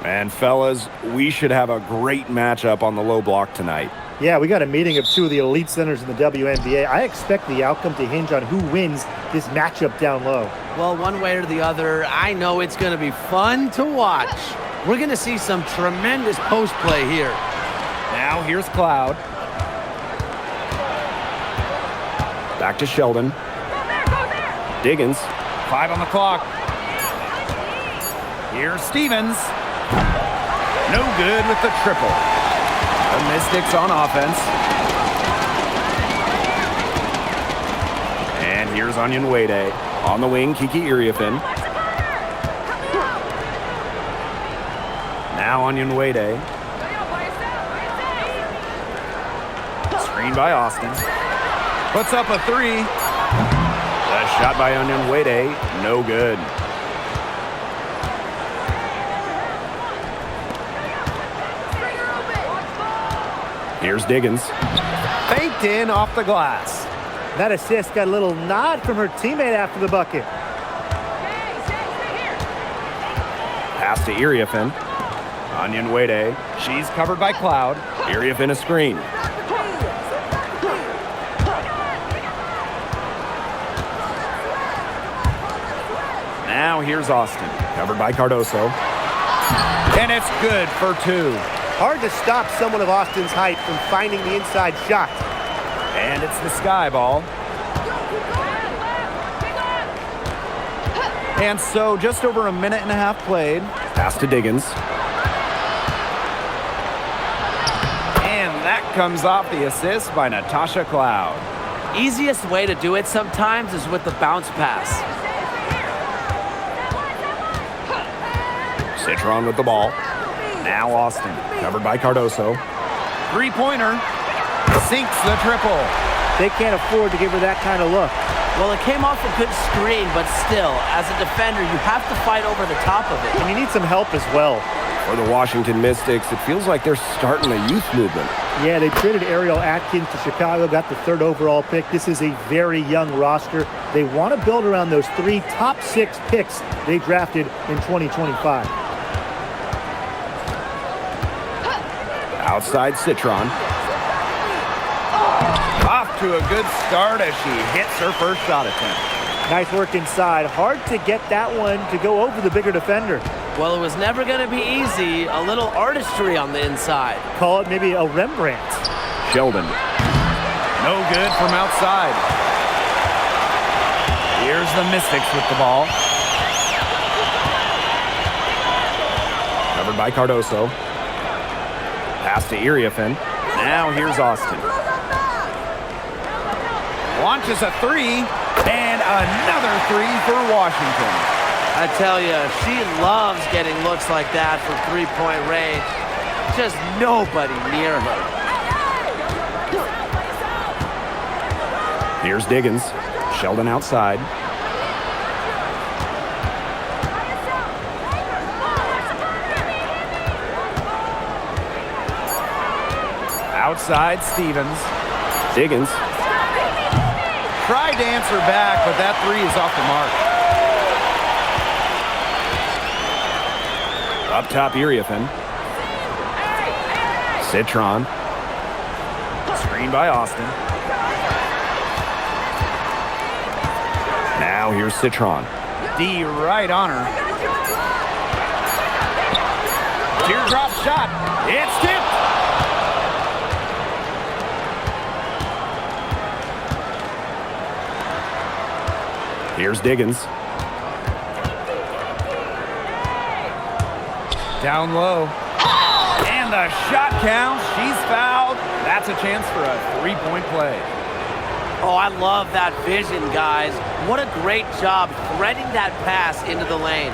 And fellas, we should have a great matchup on the low block tonight. Yeah, we got a meeting of two of the elite centers in the WNBA. I expect the outcome to hinge on who wins this matchup down low. Well, one way or the other, I know it's going to be fun to watch. We're going to see some tremendous post play here. Now here's Cloud. Back to Sheldon. Diggins. 5 on the clock. Here's Stevens. No good with the triple. The Mystics on offense. And here's Onion Wade. On the wing, Kiki Iriafin. Now Onion Wade. Screen by Austin. Puts up a 3. The shot by Onion Wade. No good. Here's Diggins. Faked in off the glass. That assist got a little nod from her teammate after the bucket. Pass to Iriafin. Onion Wade. She's covered by Cloud. Iriafin a screen. Now here's Austin. Covered by Cardoso. And it's good for 2. Hard to stop someone of Austin's height from finding the inside shot. And it's the sky ball. And so just over a minute and a half played. Pass to Diggins. And that comes off the assist by Natasha Cloud. Easiest way to do it sometimes is with the bounce pass. Citron with the ball. Now Austin, covered by Cardoso. Three-pointer. Sinks the triple. They can't afford to give her that kind of look. Well, it came off a good screen, but still, as a defender, you have to fight over the top of it. And you need some help as well. For the Washington Mystics, it feels like they're starting a youth movement. Yeah, they traded Ariel Atkins to Chicago, got the 3rd overall pick. This is a very young roster. They want to build around those 3 top 6 picks they drafted in 2025. Outside Citron. Off to a good start as she hits her first shot attempt. Nice work inside. Hard to get that one to go over the bigger defender. Well, it was never going to be easy. A little artistry on the inside. Call it maybe a Rembrandt. Sheldon. No good from outside. Here's the Mystics with the ball. Covered by Cardoso. Pass to Iriafin. Now here's Austin. Launches a 3, and another 3 for Washington. I tell you, she loves getting looks like that from three-point range. Just nobody near her. Here's Diggins. Sheldon outside. Outside Stevens. Diggins. Tried to answer back, but that 3 is off the mark. Up top, Iriafin. Citron. Screen by Austin. Now here's Citron. D right on her. Teardrop shot. It's tipped. Here's Diggins. Down low. And the shot counts. She's fouled. That's a chance for a 3-point play. Oh, I love that vision, guys. What a great job threading that pass into the lane.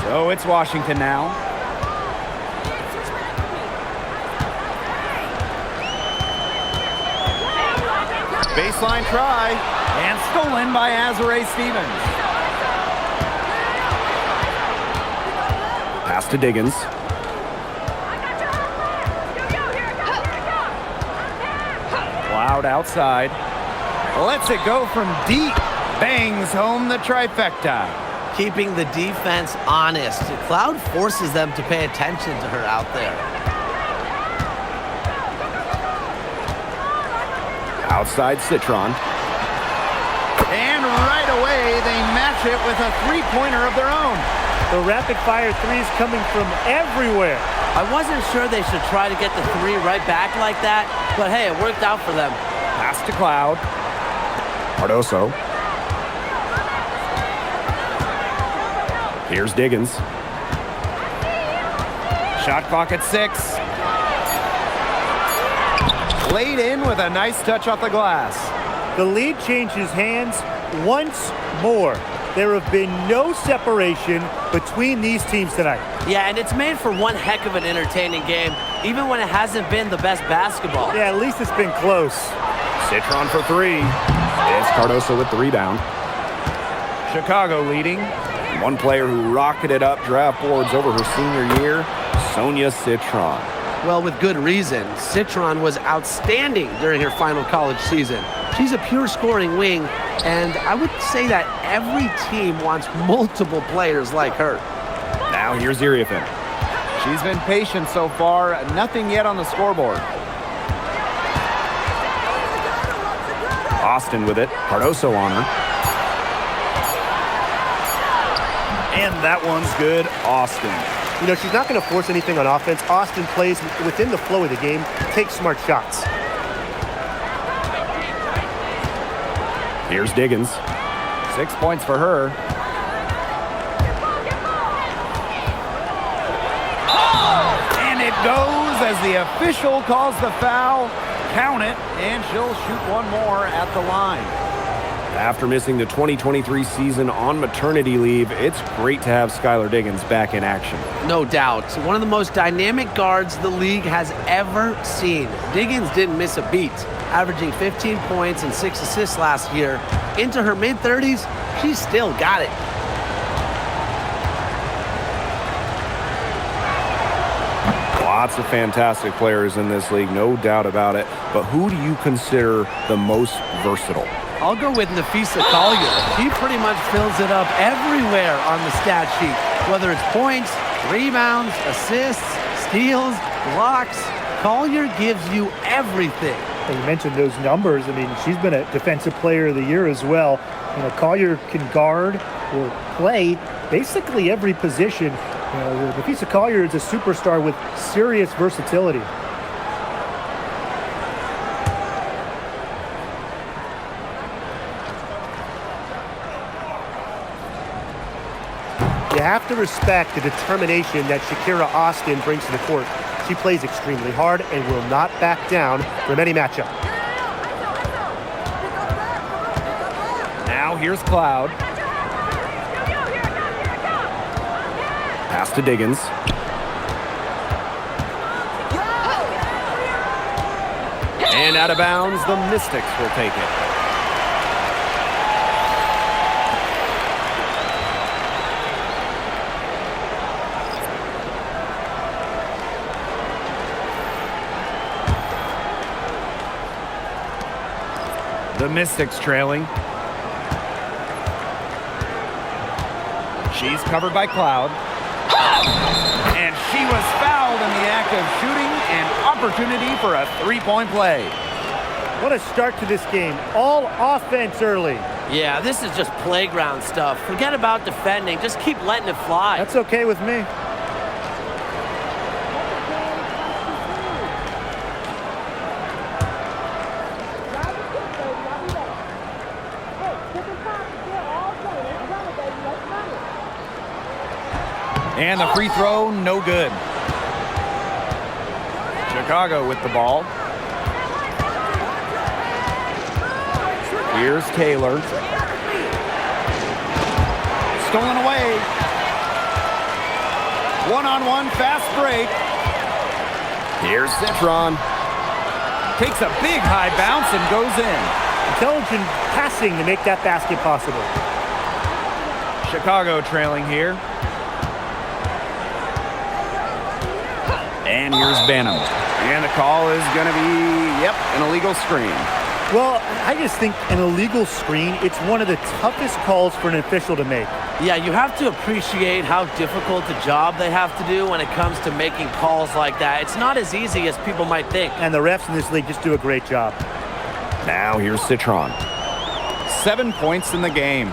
So it's Washington now. Baseline try, and stolen by Azare Stevens. to Diggins. Cloud outside. Lets it go from deep. Bangs home the trifecta. Keeping the defense honest. Cloud forces them to pay attention to her out there. Outside Citron. And right away, they match it with a three-pointer of their own. The rapid-fire threes coming from everywhere. I wasn't sure they should try to get the three right back like that, but hey, it worked out for them. Pass to Cloud. Cardoso. Here's Diggins. Shot clock at 6. Laid in with a nice touch off the glass. The lead changes hands once more. There have been no separation between these teams tonight. Yeah, and it's made for one heck of an entertaining game, even when it hasn't been the best basketball. Yeah, at least it's been close. Citron for 3. It's Cardoso with the rebound. Chicago leading. One player who rocketed up draft boards over her senior year, Sonia Citron. Well, with good reason. Citron was outstanding during her final college season. She's a pure scoring wing, and I would say that every team wants multiple players like her. Now here's Iriefin. She's been patient so far, nothing yet on the scoreboard. Austin with it, Cardoso on her. And that one's good, Austin. You know, she's not going to force anything on offense. Austin plays within the flow of the game, takes smart shots. Here's Diggins. 6 points for her. And it goes as the official calls the foul. Count it, and she'll shoot one more at the line. After missing the 2023 season on maternity leave, it's great to have Skylar Diggins back in action. No doubt. One of the most dynamic guards the league has ever seen. Diggins didn't miss a beat, averaging 15 points and 6 assists last year. Into her mid-30s, she's still got it. Lots of fantastic players in this league, no doubt about it. But who do you consider the most versatile? I'll go with Nafisa Collier. She pretty much fills it up everywhere on the stat sheet. Whether it's points, rebounds, assists, steals, blocks, Collier gives you everything. And you mentioned those numbers. I mean, she's been a defensive player of the year as well. You know, Collier can guard or play basically every position. You know, Nafisa Collier is a superstar with serious versatility. You have to respect the determination that Shakira Austin brings to the court. She plays extremely hard and will not back down from any matchup. Now here's Cloud. Pass to Diggins. And out of bounds, the Mystics will take it. The Mystics trailing. She's covered by Cloud. And she was fouled in the act of shooting, an opportunity for a three-point play. What a start to this game. All offense early. Yeah, this is just playground stuff. Forget about defending. Just keep letting it fly. That's okay with me. And the free throw, no good. Chicago with the ball. Here's Taylor. Stolen away. One-on-one fast break. Here's Citron. Takes a big high bounce and goes in. Intelligent passing to make that basket possible. Chicago trailing here. And here's Banham. And the call is going to be, an illegal screen. Well, I just think an illegal screen, it's one of the toughest calls for an official to make. Yeah, you have to appreciate how difficult a job they have to do when it comes to making calls like that. It's not as easy as people might think. And the refs in this league just do a great job. Now here's Citron. 7 points in the game.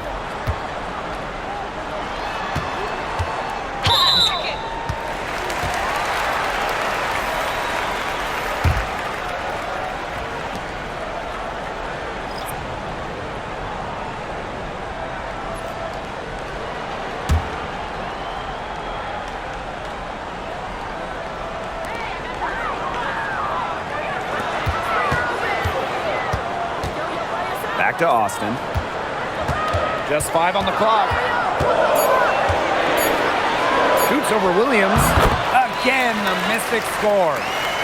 Back to Austin. Just 5 on the clock. Shoots over Williams. Again, the Mystics score.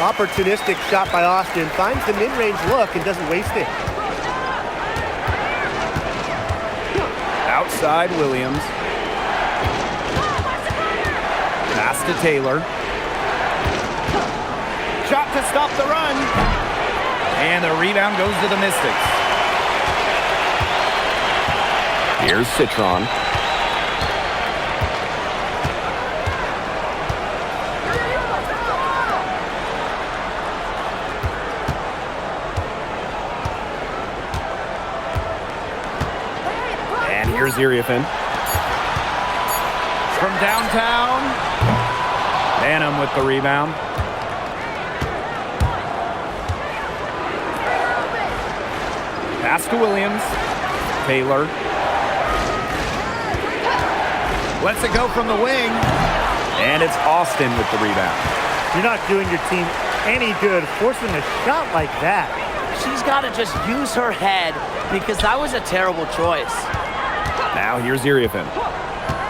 Opportunistic shot by Austin. Finds the mid-range look and doesn't waste it. Outside Williams. Pass to Taylor. Shot to stop the run. And the rebound goes to the Mystics. Here's Citron. And here's Iriafin. From downtown. Banham with the rebound. Pass to Williams. Taylor. Lets it go from the wing. And it's Austin with the rebound. You're not doing your team any good forcing a shot like that. She's got to just use her head because that was a terrible choice. Now here's Iriafin.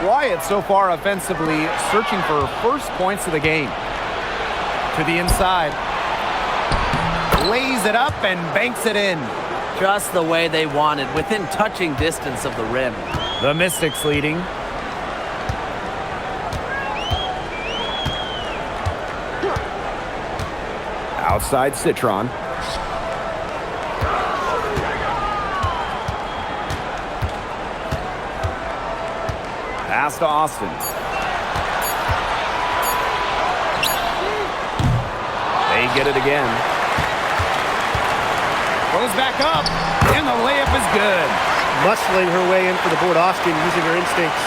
Wyatt so far offensively searching for first points of the game. To the inside. Lays it up and banks it in. Just the way they wanted, within touching distance of the rim. The Mystics leading. Outside Citron. Pass to Austin. They get it again. Goes back up, and the layup is good. Muscling her way in for the board. Austin using her instincts.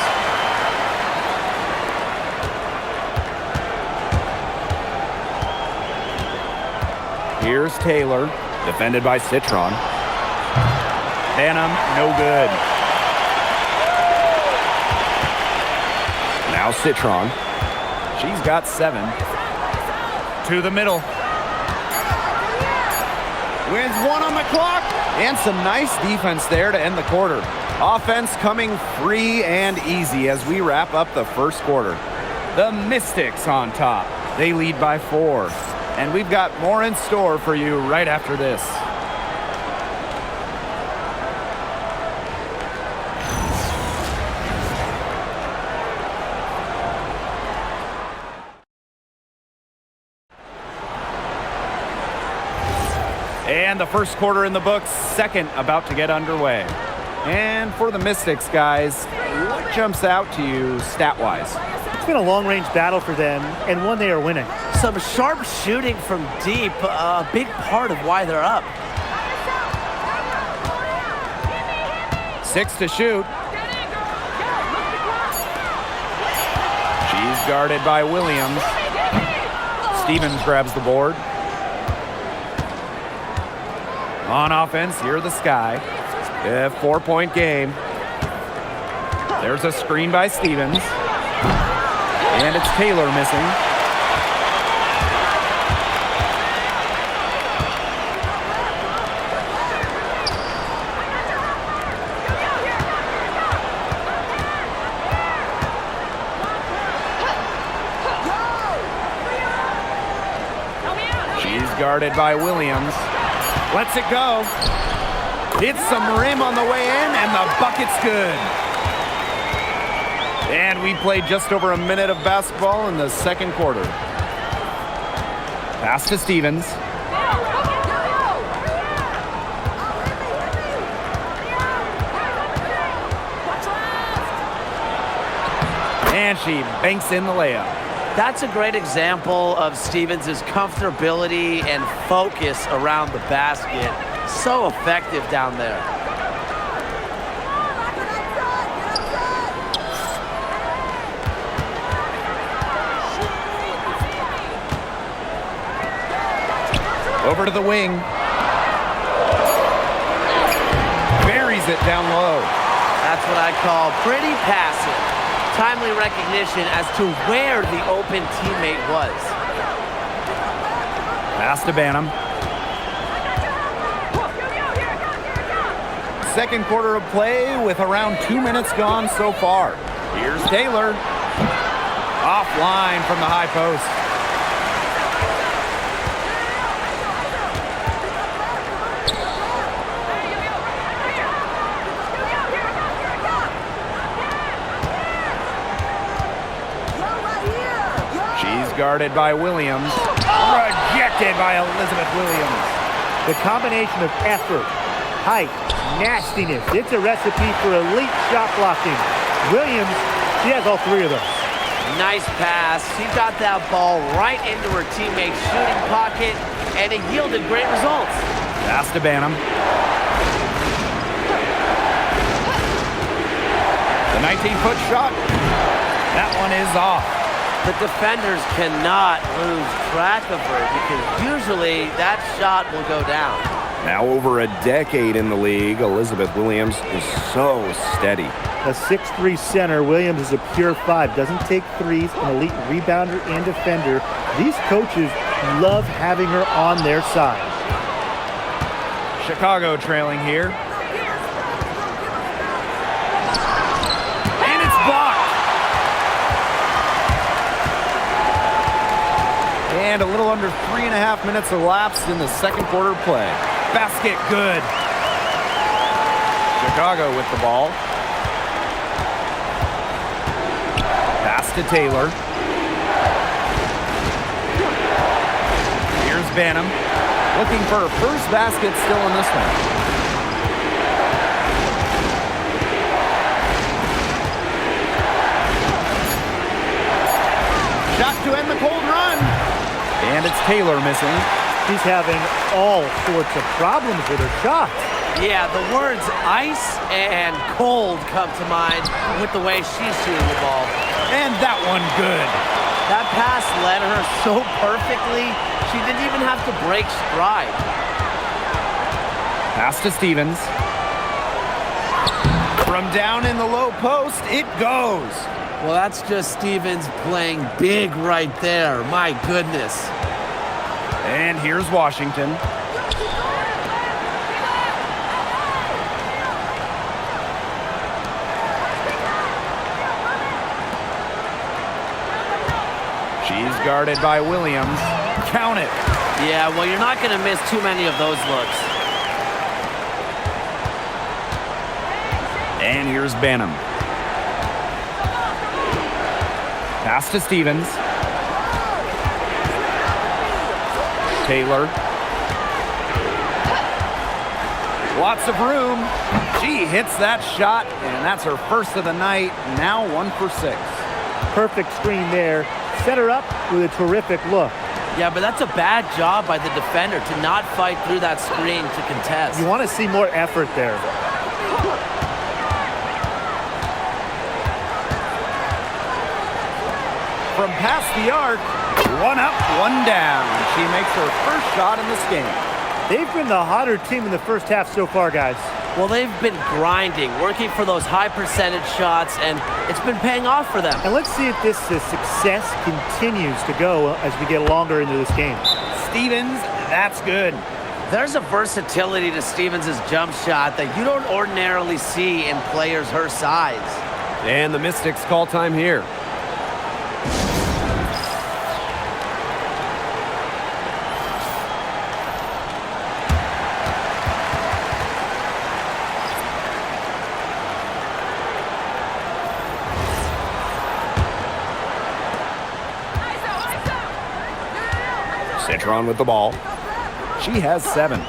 Here's Taylor, defended by Citron. Banham, no good. Now Citron. She's got 7. To the middle. Wins 1 on the clock. And some nice defense there to end the quarter. Offense coming free and easy as we wrap up the first quarter. The Mystics on top. They lead by 4. And we've got more in store for you right after this. And the first quarter in the books, second about to get underway. And for the Mystics, guys, what jumps out to you stat-wise? It's been a long-range battle for them, and one they are winning. Some sharp shooting from deep, a big part of why they're up. 6 to shoot. She's guarded by Williams. Stevens grabs the board. On offense, here are the Sky. A 4-point game. There's a screen by Stevens. And it's Taylor missing. She's guarded by Williams. Lets it go. Hits some rim on the way in, and the bucket's good. And we played just over a minute of basketball in the second quarter. Pass to Stevens. And she banks in the layup. That's a great example of Stevens' comfortability and focus around the basket. So effective down there. Over to the wing. Buries it down low. That's what I call pretty passive. Timely recognition as to where the open teammate was. Pass to Banham. Second quarter of play with around 2 minutes gone so far. Here's Taylor. Offline from the high post. Guarded by Williams. Rejected by Elizabeth Williams. The combination of effort, height, nastiness, it's a recipe for elite shot blocking. Williams, she has all three of those. Nice pass. She got that ball right into her teammate's shooting pocket, and it yielded great results. Pass to Banham. The 19-foot shot. That one is off. The defenders cannot lose track of her because usually that shot will go down. Now over a decade in the league, Elizabeth Williams is so steady. A 6'3" center, Williams is a pure 5. Doesn't take threes, an elite rebounder and defender. These coaches love having her on their side. Chicago trailing here. And it's blocked. And a little under 3.5 minutes elapsed in the second quarter play. Basket good. Chicago with the ball. Pass to Taylor. Here's Banham. Looking for her first basket still in this one. Shot to end the cold run. And it's Taylor missing. She's having all sorts of problems with her shot. Yeah, the words ice and cold come to mind with the way she's shooting the ball. And that one good. That pass led her so perfectly, she didn't even have to break stride. Pass to Stevens. From down in the low post, it goes. Well, that's just Stevens playing big right there. My goodness. And here's Washington. She's guarded by Williams. Count it. Yeah, well, you're not going to miss too many of those looks. And here's Banham. Pass to Stevens. Taylor. Lots of room. She hits that shot, and that's her first of the night. Now 1 for 6. Perfect screen there. Set her up with a terrific look. Yeah, but that's a bad job by the defender to not fight through that screen to contest. You want to see more effort there. From past the arc, one up, one down. She makes her first shot in this game. They've been the hotter team in the first half so far, guys. Well, they've been grinding, working for those high percentage shots, and it's been paying off for them. And let's see if this success continues to go as we get longer into this game. Stevens, that's good. There's a versatility to Stevens' jump shot that you don't ordinarily see in players her size. And the Mystics call time here. Citron with the ball. She has 7.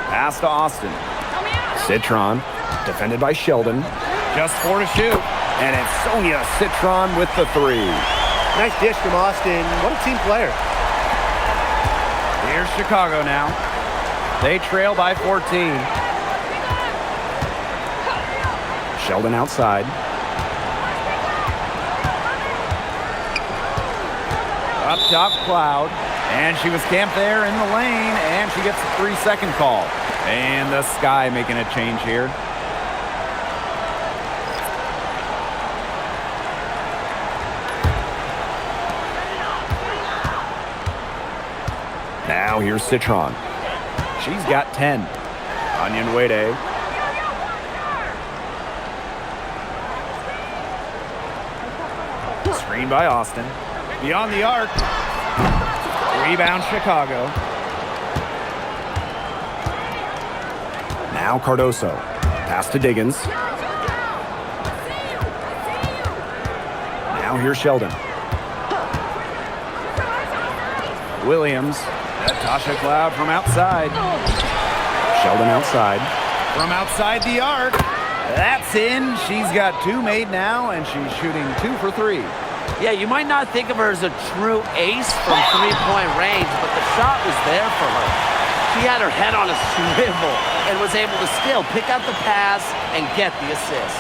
Pass to Austin. Citron, defended by Sheldon. Just 4 to shoot. And it's Sonia Citron with the 3. Nice dish from Austin. What a team player. Here's Chicago now. They trail by 14. Sheldon outside. Up top, Cloud. And she was camped there in the lane, and she gets a 3-second call. And the Sky making a change here. Now here's Citron. She's got 10. Onion Wade. Screen by Austin. Beyond the arc. Rebound Chicago. Now Cardoso. Pass to Diggins. Now here's Sheldon. Williams. Natasha Cloud from outside. Sheldon outside. From outside the arc. That's in. She's got 2 made now, and she's shooting 2 for 3. Yeah, you might not think of her as a true ace from 3-point range, but the shot was there for her. She had her head on a swivel and was able to still pick out the pass and get the assist.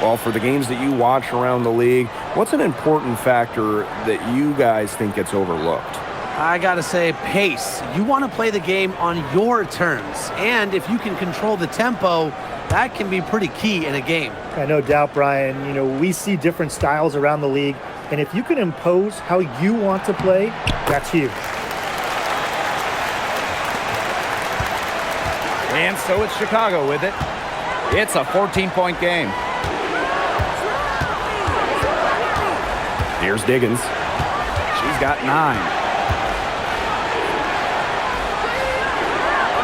Well, for the games that you watch around the league, what's an important factor that you guys think gets overlooked? I gotta say, pace. You want to play the game on your terms, and if you can control the tempo, that can be pretty key in a game. No doubt, Brian. You know, we see different styles around the league, and if you can impose how you want to play, that's huge. And so it's Chicago with it. It's a 14-point game. Here's Diggins. She's got 9.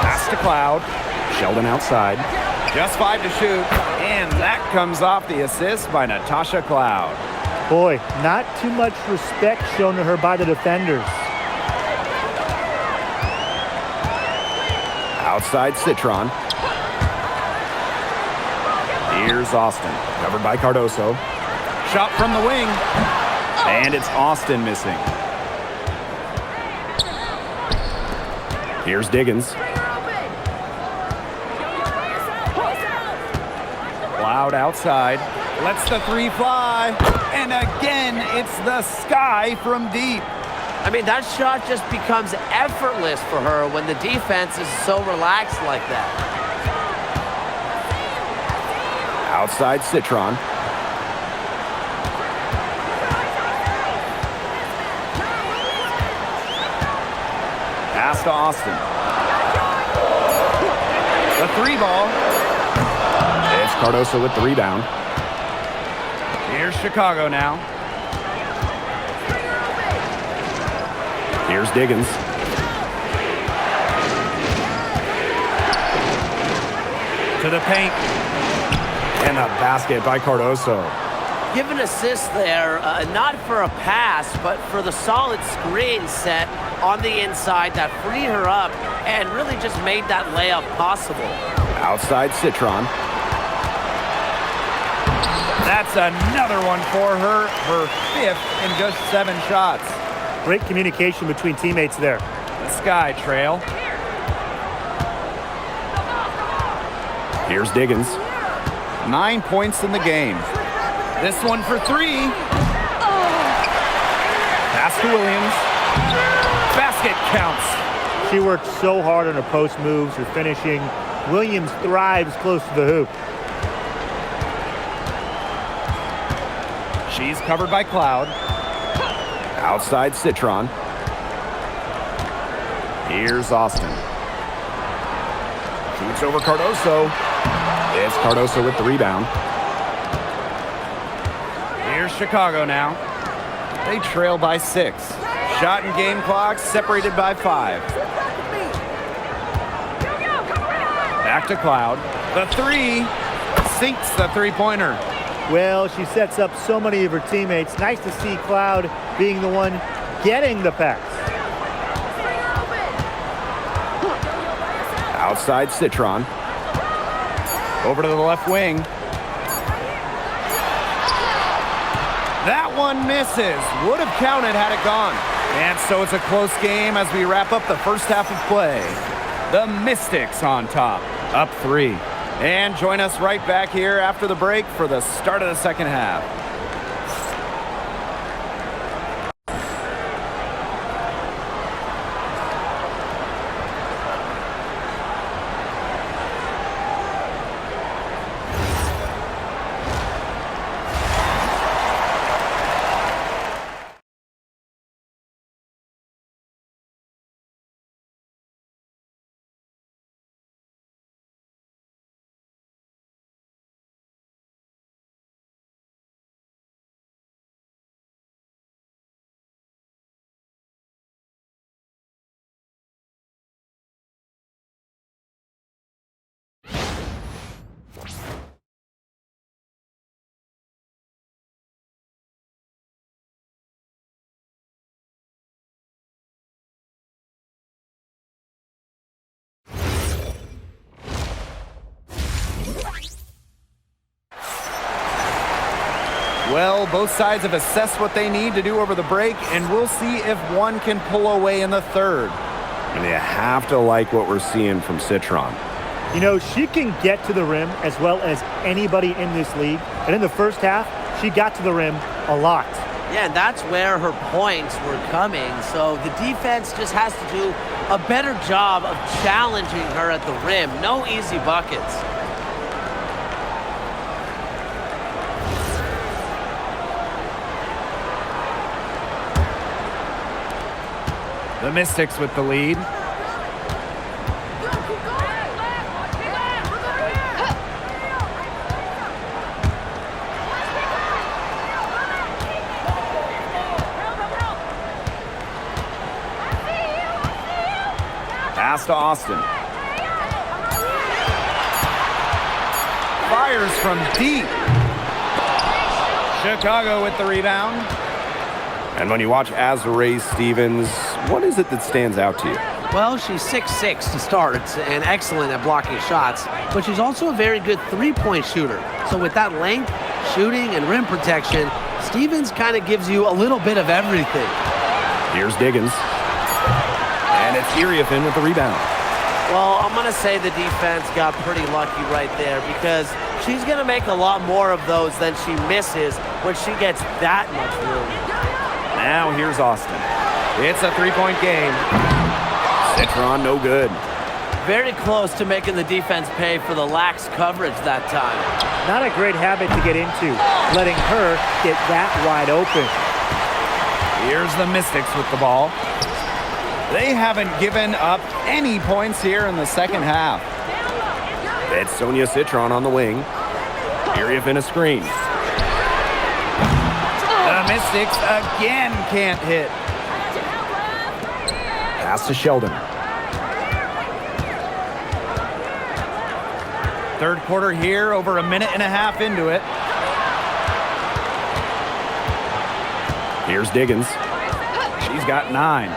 Pass to Cloud. Sheldon outside. Just 5 to shoot. And that comes off the assist by Natasha Cloud. Boy, not too much respect shown to her by the defenders. Outside Citron. Here's Austin. Covered by Cardoso. Shot from the wing. And it's Austin missing. Here's Diggins. Cloud outside. Lets the 3 fly. And again, it's the Sky from deep. I mean, that shot just becomes effortless for her when the defense is so relaxed like that. Outside Citron. Pass to Austin. The 3 ball. It's Cardoso with the rebound. Here's Chicago now. Here's Diggins. To the paint. And a basket by Cardoso. Give an assist there, not for a pass, but for the solid screen set on the inside that freed her up and really just made that layup possible. Outside Citron. That's another one for her. Her 5th in just 7 shots. Great communication between teammates there. The Sky trail. Here's Diggins. 9 points in the game. This one for 3. Pass to Williams. Basket counts. She worked so hard on her post moves, her finishing. Williams thrives close to the hoop. She's covered by Cloud. Outside Citron. Here's Austin. Shoots over Cardoso. It's Cardoso with the rebound. Here's Chicago now. They trail by 6. Shot and game clock separated by 5. Back to Cloud. The 3. sinks the three-pointer. Well, she sets up so many of her teammates. Nice to see Cloud being the one getting the pass. Outside Citron. Over to the left wing. That one misses. Would have counted had it gone. And so it's a close game as we wrap up the first half of play. The Mystics on top, up 3. And join us right back here after the break for the start of the second half. Well, both sides have assessed what they need to do over the break, and we'll see if one can pull away in the third. And you have to like what we're seeing from Citron. You know, she can get to the rim as well as anybody in this league. And in the first half, she got to the rim a lot. Yeah, and that's where her points were coming. So the defense just has to do a better job of challenging her at the rim. No easy buckets. The Mystics with the lead. Pass to Austin. Fires from deep. Chicago with the rebound. And when you watch Azarae Stevens, what is it that stands out to you? Well, she's 6'6" to start and excellent at blocking shots, but she's also a very good three-point shooter. So with that length, shooting, and rim protection, Stevens kind of gives you a little bit of everything. Here's Diggins. And it's Iriafin with the rebound. Well, I'm going to say the defense got pretty lucky right there because she's going to make a lot more of those than she misses when she gets that much room. Now here's Austin. It's a three-point game. Citron no good. Very close to making the defense pay for the lax coverage that time. Not a great habit to get into, letting her get that wide open. Here's the Mystics with the ball. They haven't given up any points here in the second half. It's Sonia Citron on the wing. Iriafin a screen. The Mystics again can't hit. Pass to Sheldon. Third quarter here, over a minute and a half into it. Here's Diggins. She's got 9.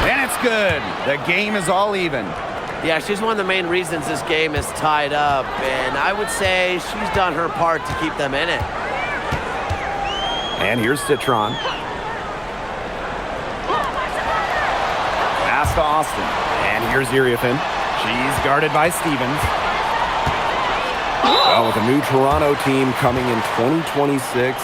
And it's good. The game is all even. Yeah, she's one of the main reasons this game is tied up, and I would say she's done her part to keep them in it. And here's Citron. Pass to Austin. And here's Iriafin. She's guarded by Stevens. Well, with a new Toronto team coming in 2026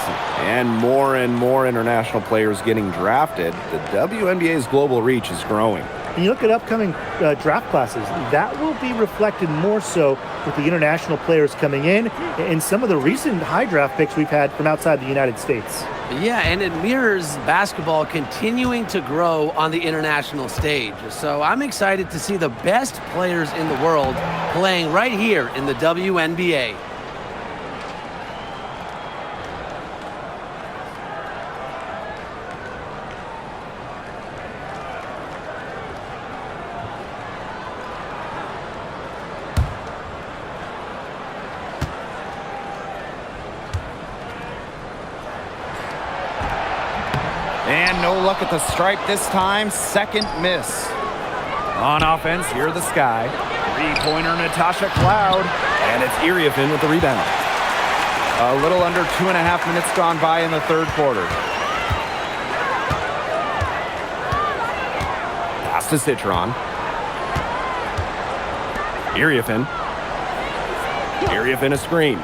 and more international players getting drafted, the WNBA's global reach is growing. And you look at upcoming draft classes, that will be reflected more so with the international players coming in and some of the recent high draft picks we've had from outside the United States. Yeah, and it mirrors basketball continuing to grow on the international stage. So I'm excited to see the best players in the world playing right here in the WNBA. And no luck at the stripe this time. Second miss. On offense, here the Sky. Three-pointer Natasha Cloud. And it's Iriefin with the rebound. A little under 2.5 minutes gone by in the third quarter. Pass to Citron. Iriefin. Iriefin a screen.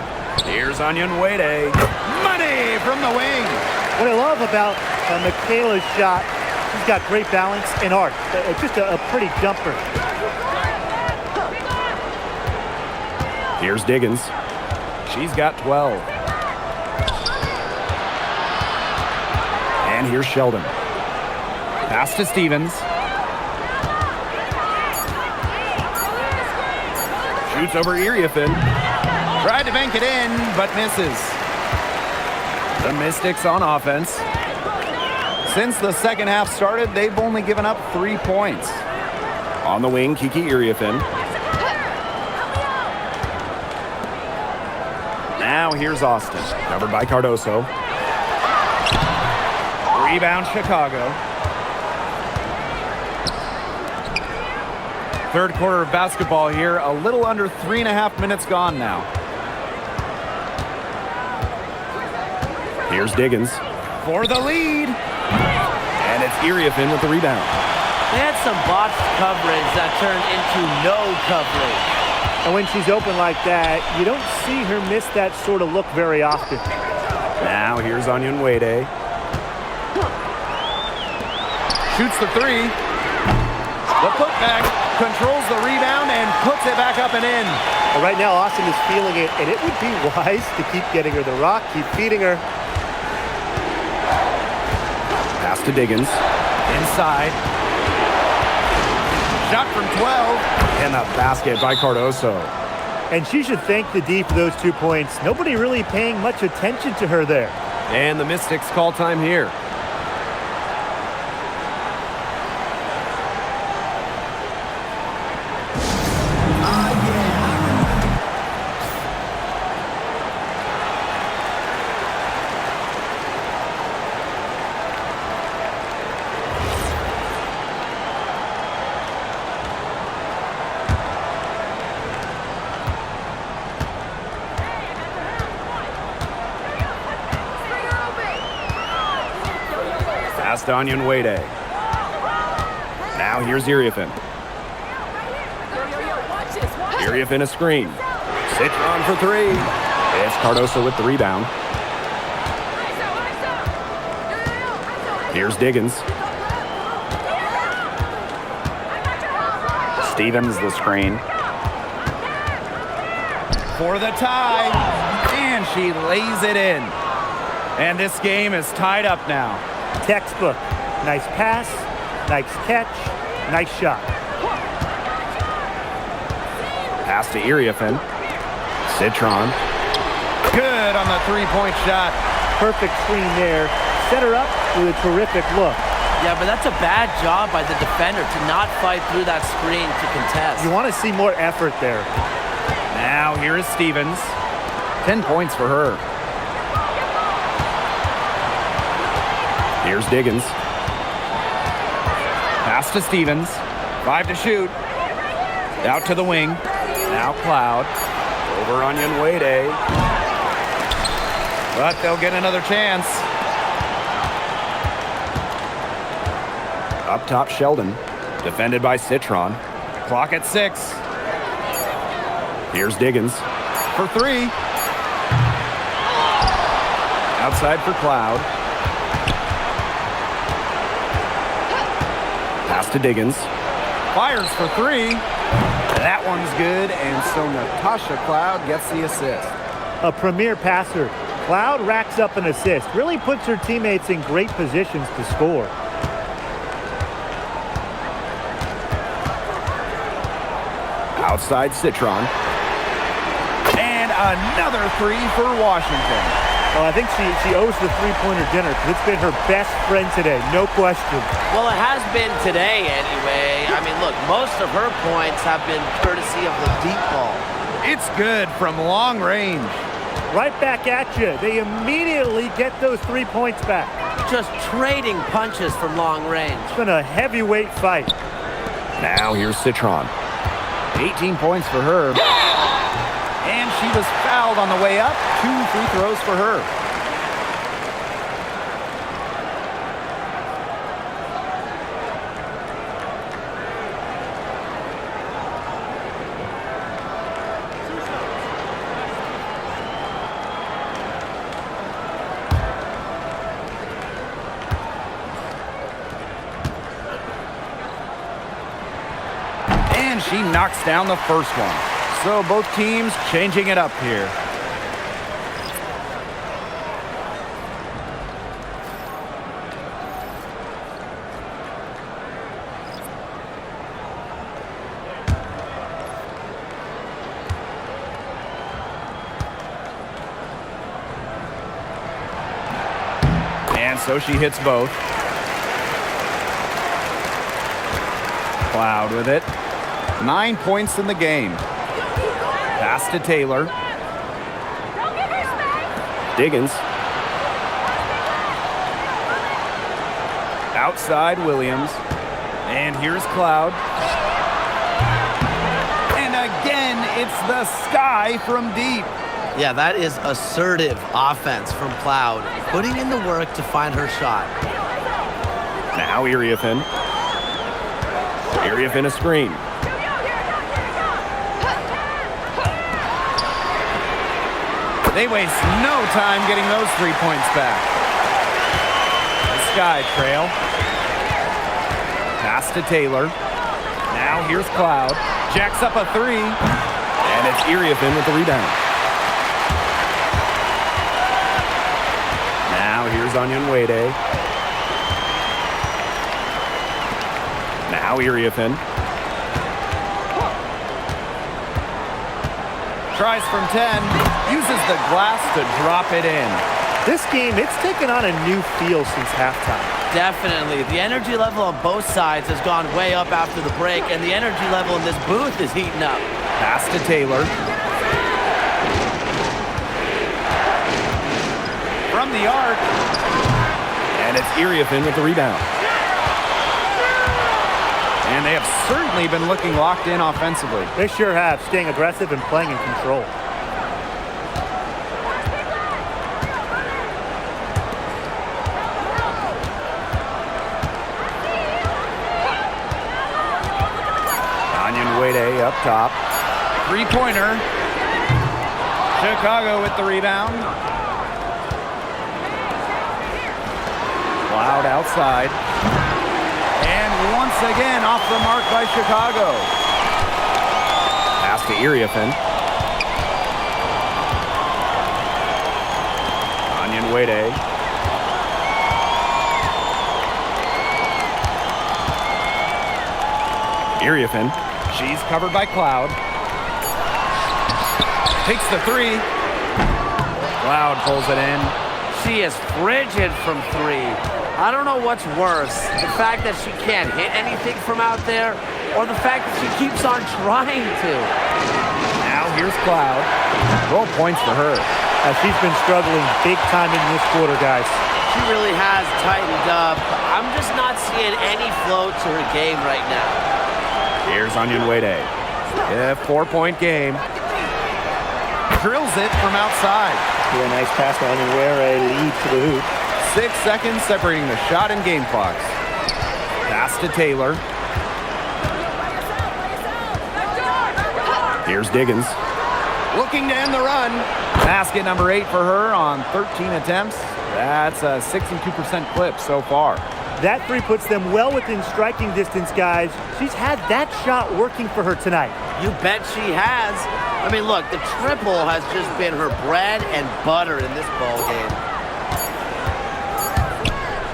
Here's Onion Wade. Money from the wing. What I love about Michaela's shot, she's got great balance and arc. Just a pretty jumper. Here's Diggins. She's got 12. And here's Sheldon. Pass to Stevens. Shoots over Iriefin. Tried to bank it in, but misses. The Mystics on offense. Since the second half started, they've only given up 3 points. On the wing, Kiki Iriefin. Now here's Austin, covered by Cardoso. Rebound Chicago. Third quarter of basketball here, a little under 3.5 minutes gone now. Here's Diggins for the lead. And it's Iriefin with the rebound. They had some botched coverage that turned into no coverage. And when she's open like that, you don't see her miss that sort of look very often. Now here's Onion Wade. Shoots the three. The putback controls the rebound and puts it back up and in. Well, right now, Austin is feeling it, and it would be wise to keep getting her the rock, keep feeding her. Pass to Diggins. Inside. Shot from 12. And the basket by Cardoso. And she should thank the D for those 2 points. Nobody really paying much attention to her there. And the Mystics call time here. Past Onion Wade. Now here's Iriefin. Iriefin a screen. Citron for three. It's Cardoso with the rebound. Here's Diggins. Stevens the screen. For the tie. And she lays it in. And this game is tied up now. Textbook. Nice pass, nice catch, nice shot. Pass to Iriefin. Citron. Good on the three-point shot. Perfect screen there. Set her up with a terrific look. Yeah, but that's a bad job by the defender to not fight through that screen to contest. You want to see more effort there. Now here is Stevens. 10 points for her. Here's Diggins. Pass to Stevens. 5 to shoot. Out to the wing. Now Cloud. Over Onion Wade. But they'll get another chance. Up top, Sheldon. Defended by Citron. Clock at 6. Here's Diggins. For 3. Outside for Cloud. Pass to Diggins. Fires for 3. That one's good, and so Natasha Cloud gets the assist. A premier passer. Cloud racks up an assist. Really puts her teammates in great positions to score. Outside Citron. And another 3 for Washington. Well, I think she owes the three-pointer dinner because it's been her best friend today, no question. Well, it has been today anyway. I mean, look, most of her points have been courtesy of the deep ball. It's good from long range. Right back at you. They immediately get those 3 points back. just trading punches from long range. It's been a heavyweight fight. Now here's Citron. 18 points for her. And she was fouled on the way up. 2 free throws for her. And she knocks down the first one. So both teams changing it up here. And so she hits both. Cloud with it. 9 points in the game. Pass to Taylor. Diggins. Outside Williams. And here's Cloud. And again, it's the sky from deep. Yeah, that is assertive offense from Cloud, putting in the work to find her shot. Now Iriafin. Iriafin a screen. They waste no time getting those 3 points back. The Sky trail. Pass to Taylor. Now here's Cloud. Jacks up a 3. And it's Iriafin with the rebound. Now here's Onyenwede. Now Iriafin. Tries from 10, uses the glass to drop it in. This game, it's taken on a new feel since halftime. Definitely. The energy level on both sides has gone way up after the break, and the energy level in this booth is heating up. Pass to Taylor. From the arc. And it's Iriafin with the rebound. And they have certainly been looking locked in offensively. They sure have, staying aggressive and playing in control. Onyenwede up top. Three-pointer. Chicago with the rebound. Cloud outside. And once again, off the mark by Chicago. Pass to Iriafin. Onyenwede. Iriafin. She's covered by Cloud. Takes the 3. Cloud pulls it in. She is frigid from 3. I don't know what's worse, the fact that she can't hit anything from out there, or the fact that she keeps on trying to. Now here's Cloud. 12 points for her. She's been struggling big time in this quarter, guys. She really has tightened up. I'm just not seeing any flow to her game right now. Here's Onyenwede. Yeah, 4-point game. Drills it from outside. A nice pass to Onyenwede, lead to the hoop. 6 seconds separating the shot and game clocks. Pass to Taylor. Here's Diggins. Looking to end the run. Basket number 8 for her on 13 attempts. That's a 62% clip so far. That 3 puts them well within striking distance, guys. She's had that shot working for her tonight. You bet she has. I mean, look, the triple has just been her bread and butter in this ball game.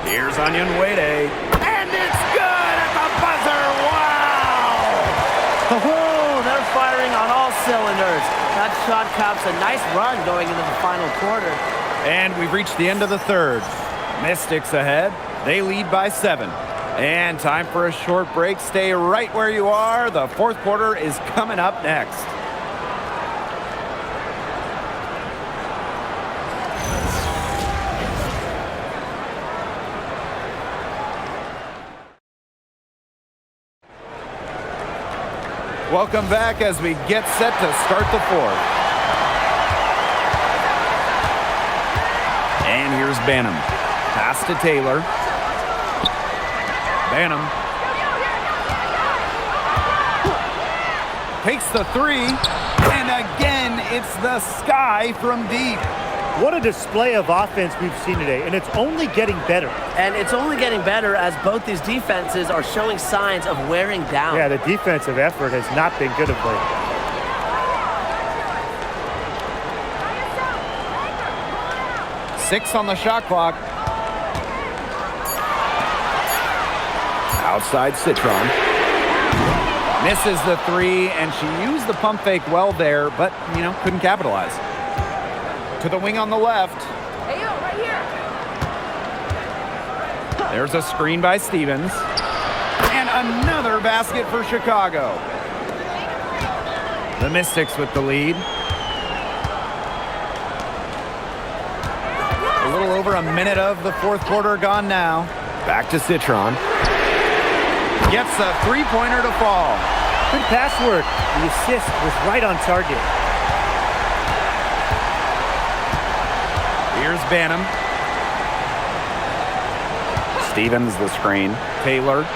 Here's Onyenwede. And it's good at the buzzer. Wow! Oh, they're firing on all cylinders. That shot caps a nice run going into the final quarter. And we've reached the end of the third. Mystics ahead. They lead by 7. And time for a short break. Stay right where you are. The fourth quarter is coming up next. Welcome back as we get set to start the fourth. And here's Banham. Pass to Taylor. Banham takes the three, and again, it's the sky from deep. What a display of offense we've seen today, and it's only getting better. And it's only getting better as both these defenses are showing signs of wearing down. Yeah, the defensive effort has not been good of late. Six on the shot clock. Outside Citron. Misses the three, and she used the pump fake well there, but, couldn't capitalize. To the wing on the left. Hey, yo, right here. There's a screen by Stevens. And another basket for Chicago. The Mystics with the lead. A little over a minute of the fourth quarter gone now. Back to Citron. Gets a three-pointer to fall. Good pass work. The assist was right on target. Here's Banham. Stevens the screen. Taylor.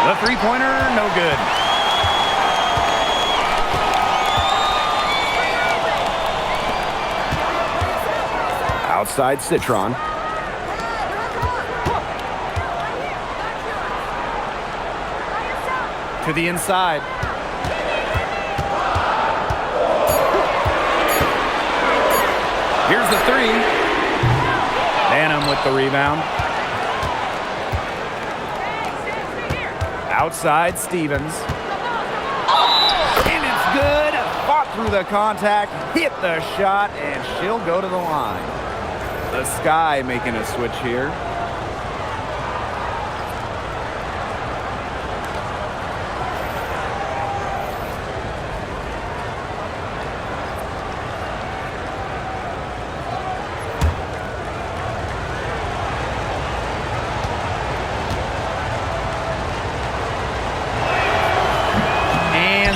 The three-pointer, no good. Outside Citron. To the inside. Here's the three. Banham with the rebound. Outside Stevens. And it's good. Fought through the contact, hit the shot, and she'll go to the line. The Sky making a switch here.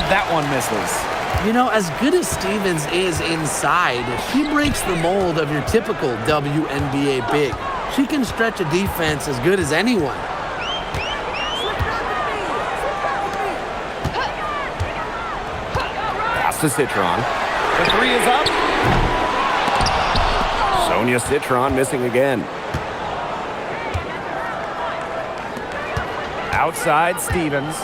That one misses. As good as Stevens is inside, she breaks the mold of your typical WNBA big. She can stretch a defense as good as anyone. Pass to Citron. The three is up. Sonia Citron missing again. Outside Stevens.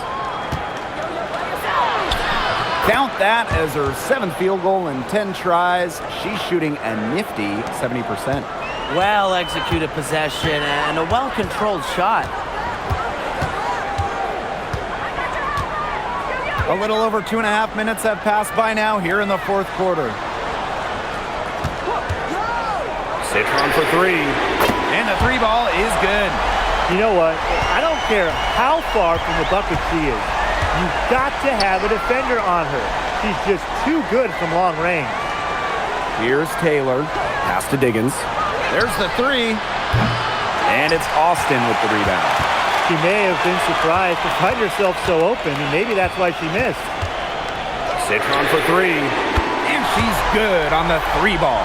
Count that as her 7th field goal in 10 tries. She's shooting a nifty 70%. Well-executed possession and a well-controlled shot. A little over 2.5 minutes have passed by now here in the fourth quarter. Citron for three. And the three ball is good. You know what? I don't care how far from the bucket she is. You've got to have a defender on her. She's just too good from long range. Here's Taylor. Pass to Diggins. There's the three. And it's Austin with the rebound. She may have been surprised to find herself so open, and maybe that's why she missed. Citron for three. And she's good on the three ball.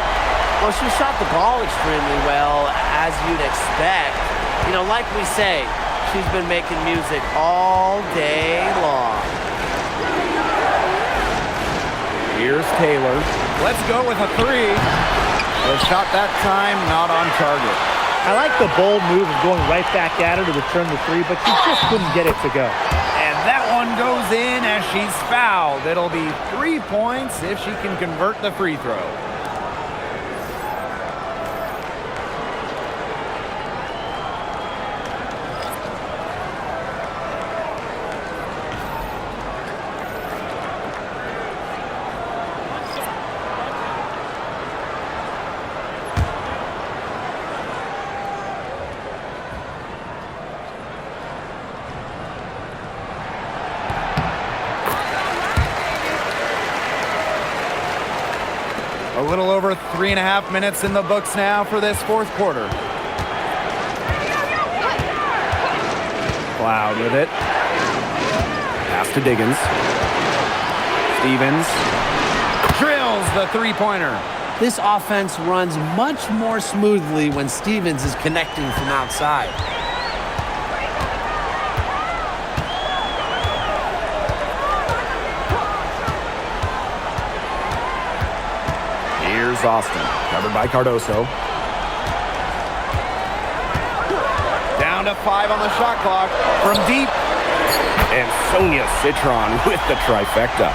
Well, she shot the ball extremely well, as you'd expect. Like we say, she's been making music all day long. Here's Taylor. Let's go with a three. The shot that time not on target. I like the bold move of going right back at her to return the three, but she just couldn't get it to go. And that one goes in as she's fouled. It'll be 3 points if she can convert the free throw. A little over 3.5 minutes in the books now for this fourth quarter. Cloud with it. Pass Pass to Diggins. Stevens drills the three-pointer. This offense runs much more smoothly when Stevens is connecting from outside. Here's Austin, covered by Cardoso. Down to 5 on the shot clock from deep. And Sonia Citron with the trifecta.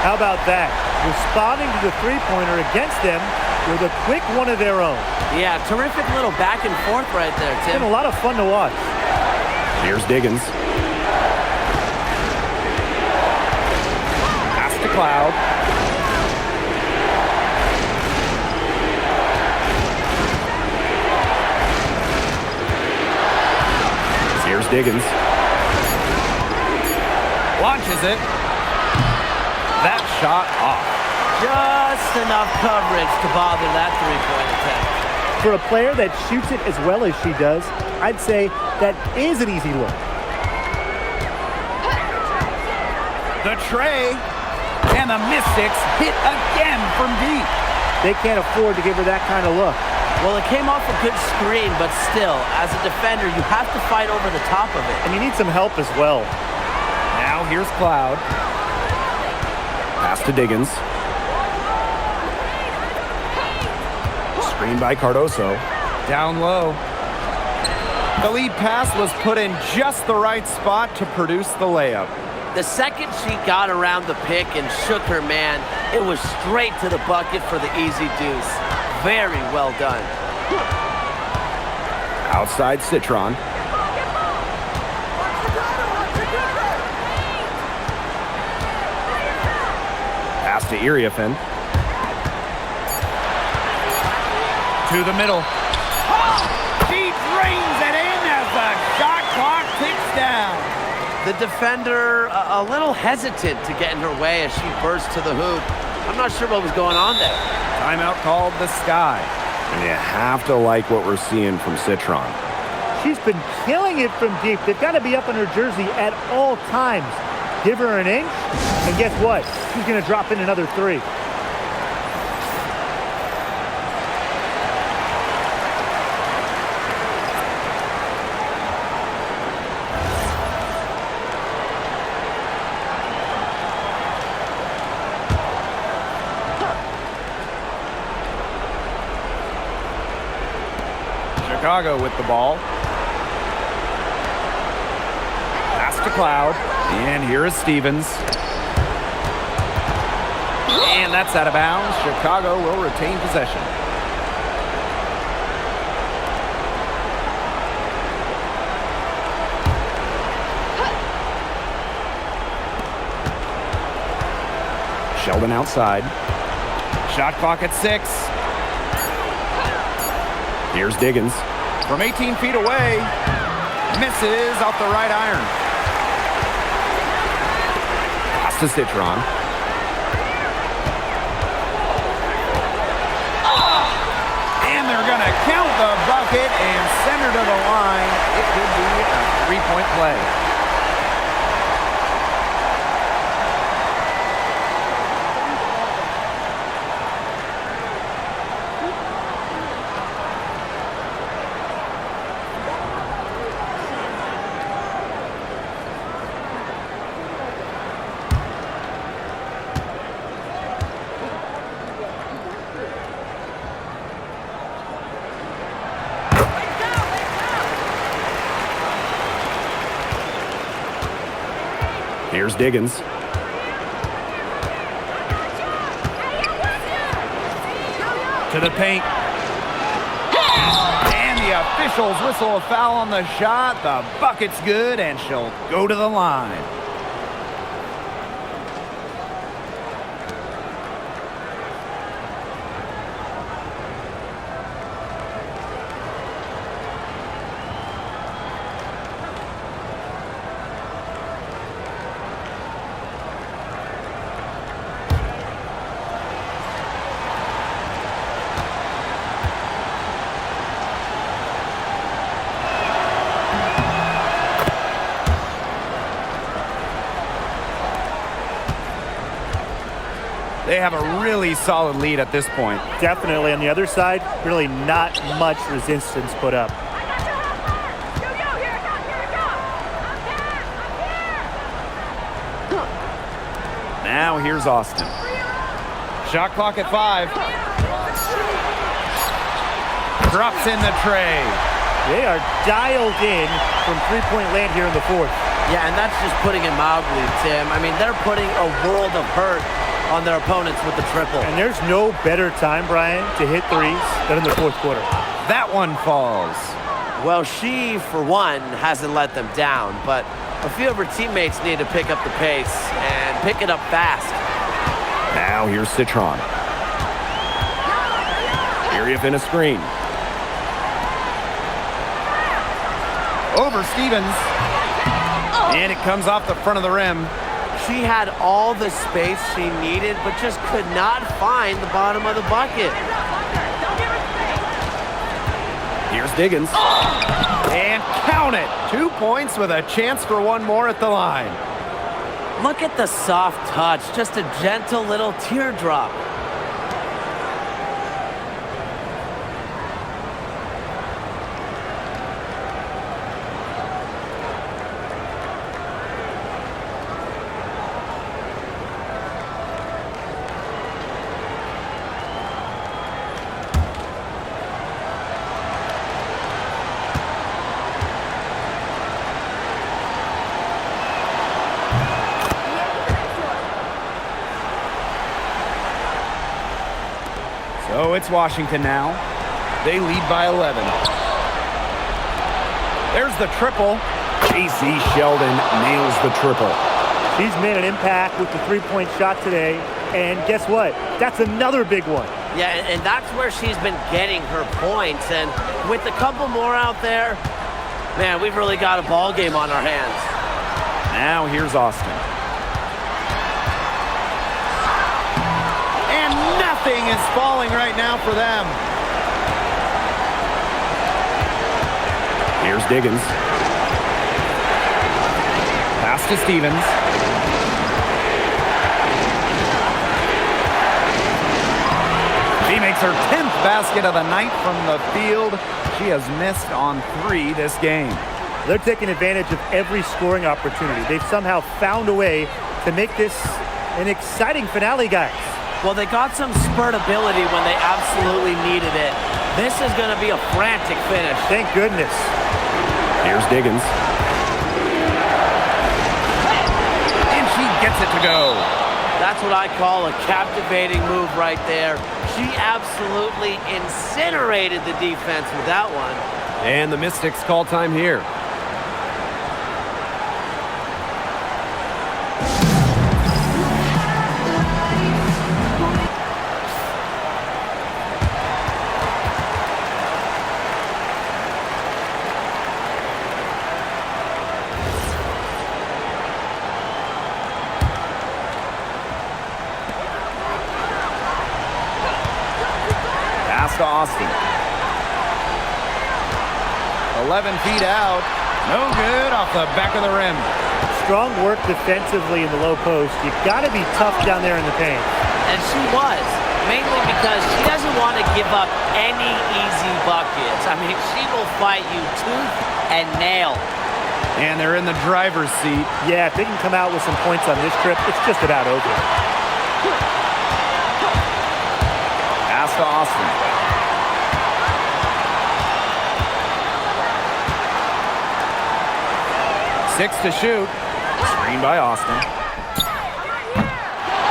How about that? Responding to the three-pointer against them with a quick one of their own. Yeah, terrific little back and forth right there, It's Tim. been a lot of fun to watch. Here's Diggins. Pass to Cloud. Here's Diggins. Launches it. That shot off. Just enough coverage to bother that three-point attempt. For a player that shoots it as well as she does, I'd say that is an easy look. The tray. And the Mystics hit again from deep. They can't afford to give her that kind of look. Well, it came off a good screen, but still, as a defender, you have to fight over the top of it. And you need some help as well. Now here's Cloud. Pass to Diggins. Screen by Cardoso. Down low. The lead pass was put in just the right spot to produce the layup. The second she got around the pick and shook her man, it was straight to the bucket for the easy deuce. Very well done. Outside Citron. Pass to Iriafen. To the middle. She drains it in as the shot clock ticks down. The defender a little hesitant to get in her way as she burst to the hoop. I'm not sure what was going on there. Timeout called the Sky. And you have to like what we're seeing from Citron. She's been killing it from deep. They've got to be up in her jersey at all times. Give her an inch, and guess what? She's going to drop in another three. Chicago with the ball. Pass to Cloud. And here is Stevens. And that's out of bounds. Chicago will retain possession. Sheldon outside. Shot clock at 6. Here's Diggins. From 18 feet away. Misses off the right iron. Pass to Citron. And they're going to count the bucket and send her to the line. It could be a three-point play. Here's Diggins. To the paint. And the officials whistle a foul on the shot. The bucket's good, and she'll go to the line. They have a really solid lead at this point. Definitely. On the other side, really not much resistance put up. Now here's Austin. Shot clock at 5. Drops in the tray. They are dialed in from three-point land here in the fourth. Yeah, and that's just putting it mildly, Tim. I mean, they're putting a world of hurt on their opponents with the triple. And there's no better time, Brian, to hit threes than in the fourth quarter. That one falls. Well, she, for one, hasn't let them down, but a few of her teammates need to pick up the pace and pick it up fast. Now here's Citron. Area in a screen. Over Stevens. And it comes off the front of the rim. She had all the space she needed, but just could not find the bottom of the bucket. Here's Diggins. And count it. 2 points with a chance for one more at the line. Look at the soft touch, just a gentle little teardrop. So it's Washington now. They lead by 11. There's the triple. J.C. Sheldon nails the triple. She's made an impact with the three-point shot today. And guess what? That's another big one. Yeah, and that's where she's been getting her points. And with a couple more out there, man, we've really got a ball game on our hands. Now here's Austin. And nothing is falling right now for them. Here's Diggins. Pass to Stevens. She makes her 10th basket of the night from the field. She has missed on 3 this game. They're taking advantage of every scoring opportunity. They've somehow found a way to make this an exciting finale, guys. Well, they got some spurt ability when they absolutely needed it. This is going to be a frantic finish. Thank goodness. Here's Diggins. And she gets it to go. That's what I call a captivating move right there. She absolutely incinerated the defense with that one. And the Mystics call time here. To Austin. 11 feet out. No good off the back of the rim. Strong work defensively in the low post. You've got to be tough down there in the paint. And she was, mainly because she doesn't want to give up any easy buckets. I mean, she will fight you tooth and nail. And they're in the driver's seat. Yeah, if they can come out with some points on this trip, it's just about over. Pass to Austin. 6 to shoot. Screen by Austin.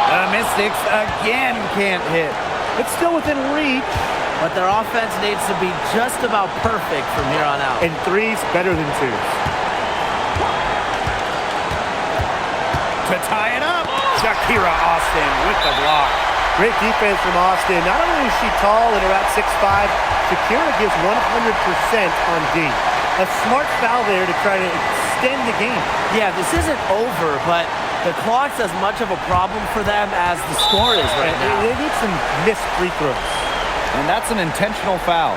The Mystics again can't hit. It's still within reach. But their offense needs to be just about perfect from here on out. And threes better than twos. To tie it up, Shakira Austin with the block. Great defense from Austin. Not only is she tall and around 6'5", Shakira gives 100% on D. A smart foul there to try to extend the game. Yeah, this isn't over, but the clock's as much of a problem for them as the score is right now. They need some missed free throws. And that's an intentional foul.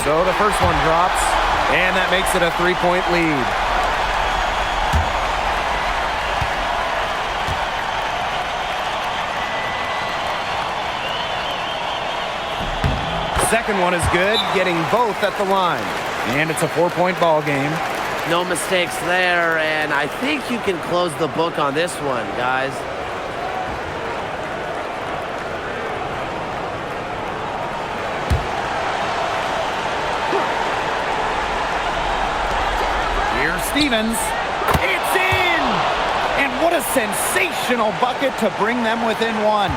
So the first one drops, and that makes it a 3-point lead. Second one is good, getting both at the line. And it's a 4-point ball game. No mistakes there, and I think you can close the book on this one, guys. Here's Stevens. It's in! And what a sensational bucket to bring them within one.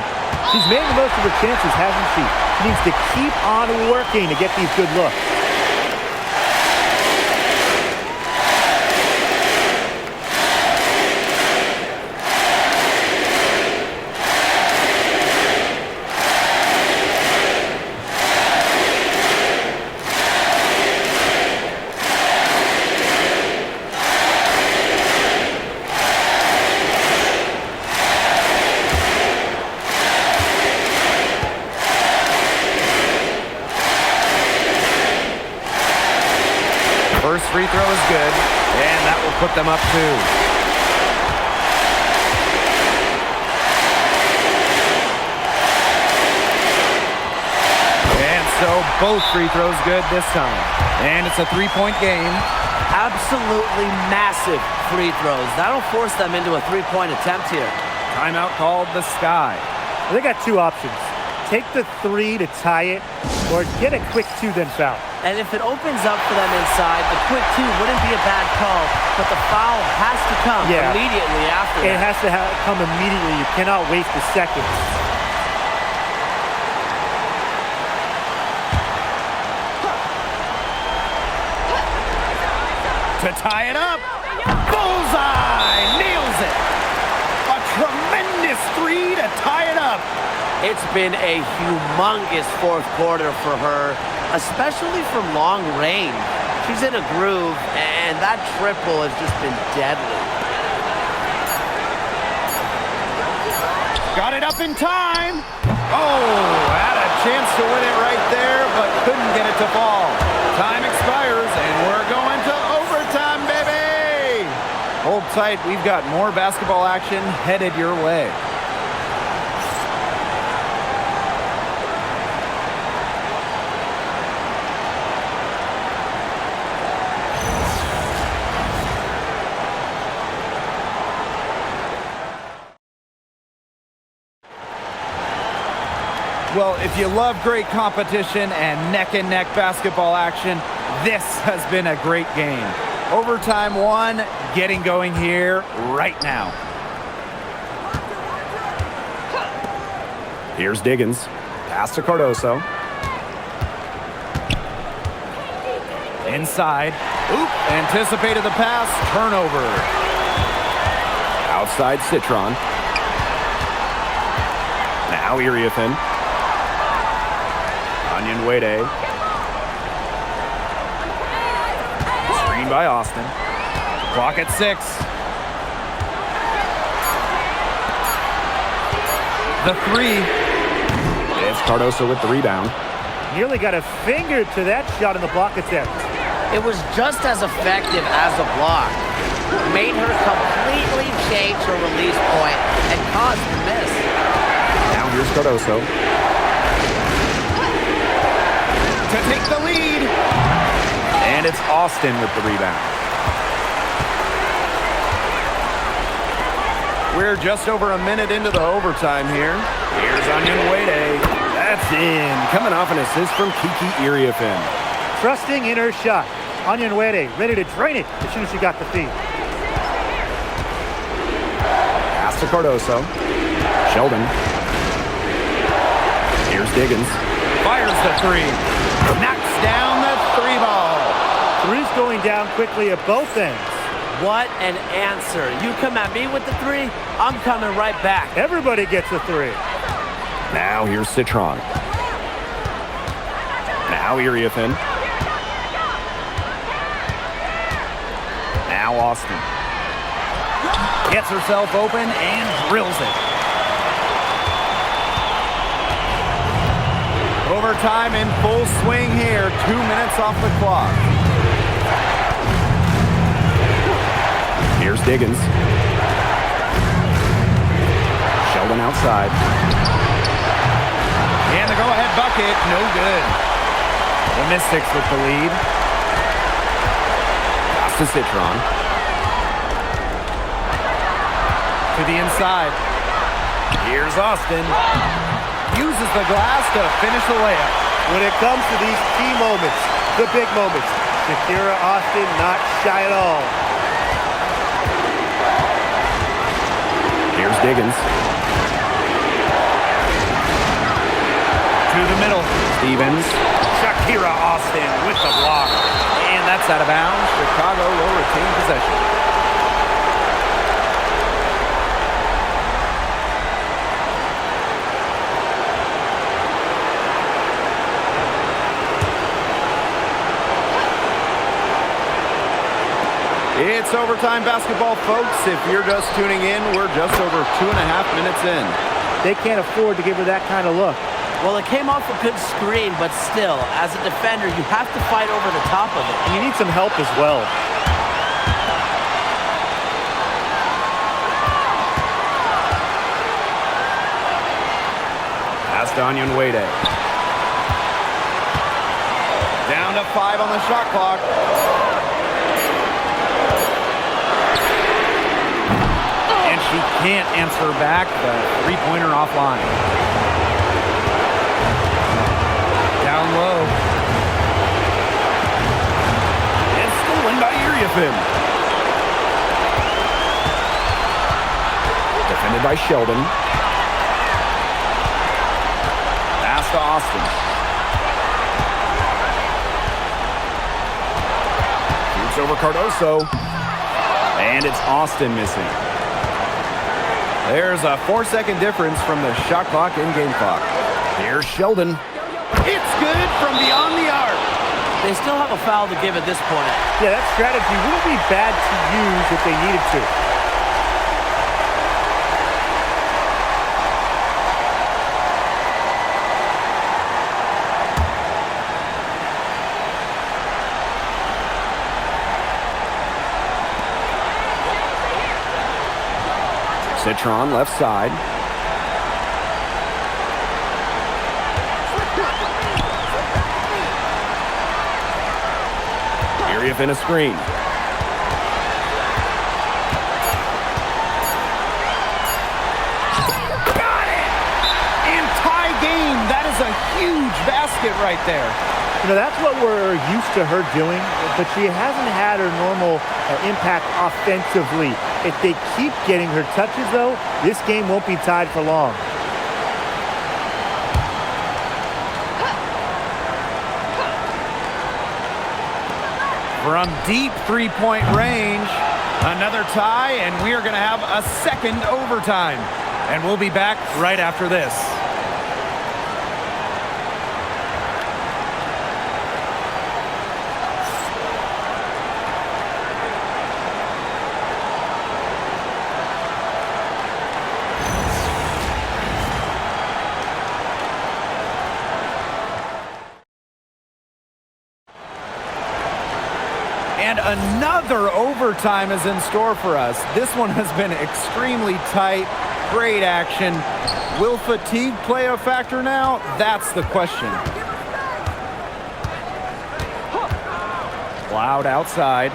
She's made the most of her chances, hasn't she? She needs to keep on working to get these good looks. First free throw is good, and that will put them up 2. And so both free throws good this time. And it's a 3-point game. Absolutely massive free throws. That'll force them into a 3-point attempt here. Timeout called the Sky. They got 2 options. Take the 3 to tie it, or get a quick 2 then foul. And if it opens up for them inside, the quick 2 wouldn't be a bad call, but the foul has to come immediately after It that. has to come immediately. You cannot waste a second. To tie it up. Bullseye! Nails it. A tremendous 3 to tie it up. It's been a humongous fourth quarter for her, especially from long range. She's in a groove, and that triple has just been deadly. Got it up in time. Oh, had a chance to win it right there, but couldn't get it to fall. Time expires, and we're going to overtime, baby. Hold tight. We've got more basketball action headed your way. Well, if you love great competition and neck-and-neck basketball action, this has been a great game. Overtime 1, getting going here right now. Here's Diggins. Pass to Cardoso. Inside. Oop, anticipated the pass. Turnover. Outside Citron. Now Iriafin. Onion Wade. Screen by Austin. Clock at 6. The 3. It's Cardoso with the rebound. Nearly got a finger to that shot in the block attempt. It was just as effective as a block. Made her completely change her release point and caused the miss. Now here's Cardoso. To take the lead. And it's Austin with the rebound. We're just over a minute into the overtime here. Here's Onion Wade. That's in. Coming off an assist from Kiki Iriafin. Trusting in her shot. Onion Wade ready to drain it as soon as she got the feed. Pass to Cardoso. Sheldon. Here's Diggins. Fires the 3. Knocks down the 3 ball. 3's going down quickly at both ends. What an answer. You come at me with the 3, I'm coming right back. Everybody gets a 3. Now here's Citron. Now Iriafin. Now Austin. Gets herself open and drills it. Over Overtime in full swing here. 2 minutes off the clock. Here's Diggins. Sheldon outside. And the go-ahead bucket, no good. The Mystics with the lead. Pass to Citron. To the inside. Here's Austin. Uses the glass to finish the layup. When it comes to these key moments, the big moments, Shakira Austin not shy at all. Here's Diggins. To the middle. Stevens. Shakira Austin with the block. And that's out of bounds. Chicago will retain possession. It's overtime basketball, folks. If you're just tuning in, we're just over 2.5 minutes in. They can't afford to give her that kind of look. Well, it came off a good screen, but still, as a defender, you have to fight over the top of it. And you need some help as well. Pass to Onyenwede. Down to 5 on the shot clock. And she can't answer back the three-pointer offline. Down low. And stolen by Iriafin. Defended by Sheldon. Pass to Austin. Shoots over Cardoso. And it's Austin missing. There's a 4-second difference from the shot clock and game clock. Here's Sheldon. It's good from beyond the arc. They still have a foul to give at this point. Yeah, that strategy wouldn't be bad to use if they needed to. Citron left side. Iriafin a screen. Got it! And tie game. That is a huge basket right there. You know, that's what we're used to her doing, but she hasn't had her normal impact offensively. If they keep getting her touches, though, this game won't be tied for long. From deep three-point range, another tie, and we are going to have a second overtime. And we'll be back right after this. And another overtime is in store for us. This one has been extremely tight. Great action. Will fatigue play a factor now? That's the question. Cloud outside.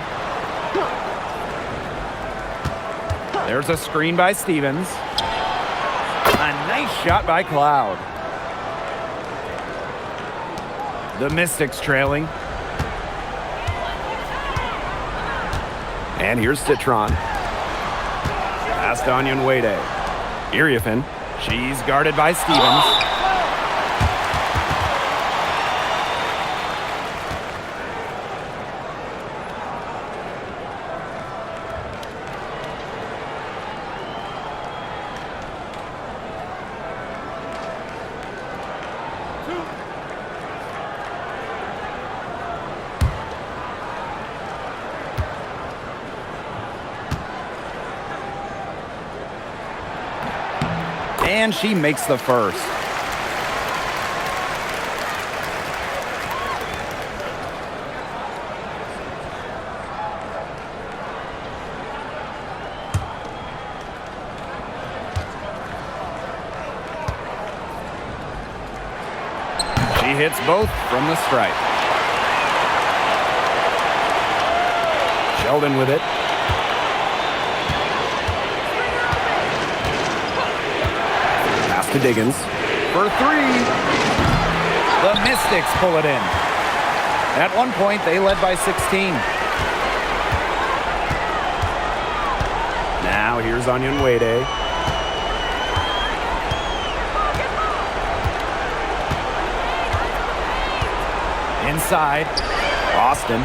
There's a screen by Stevens. A nice shot by Cloud. The Mystics trailing. And here's Citron. Pass to Onyenwede. Iriafin. She's guarded by Stevens. And she makes the first. She hits both from the stripe. Sheldon with it. Pass to Diggins. For three. The Mystics pull it in. At one point, they led by 16. Now here's Onyenwede. Inside. Austin.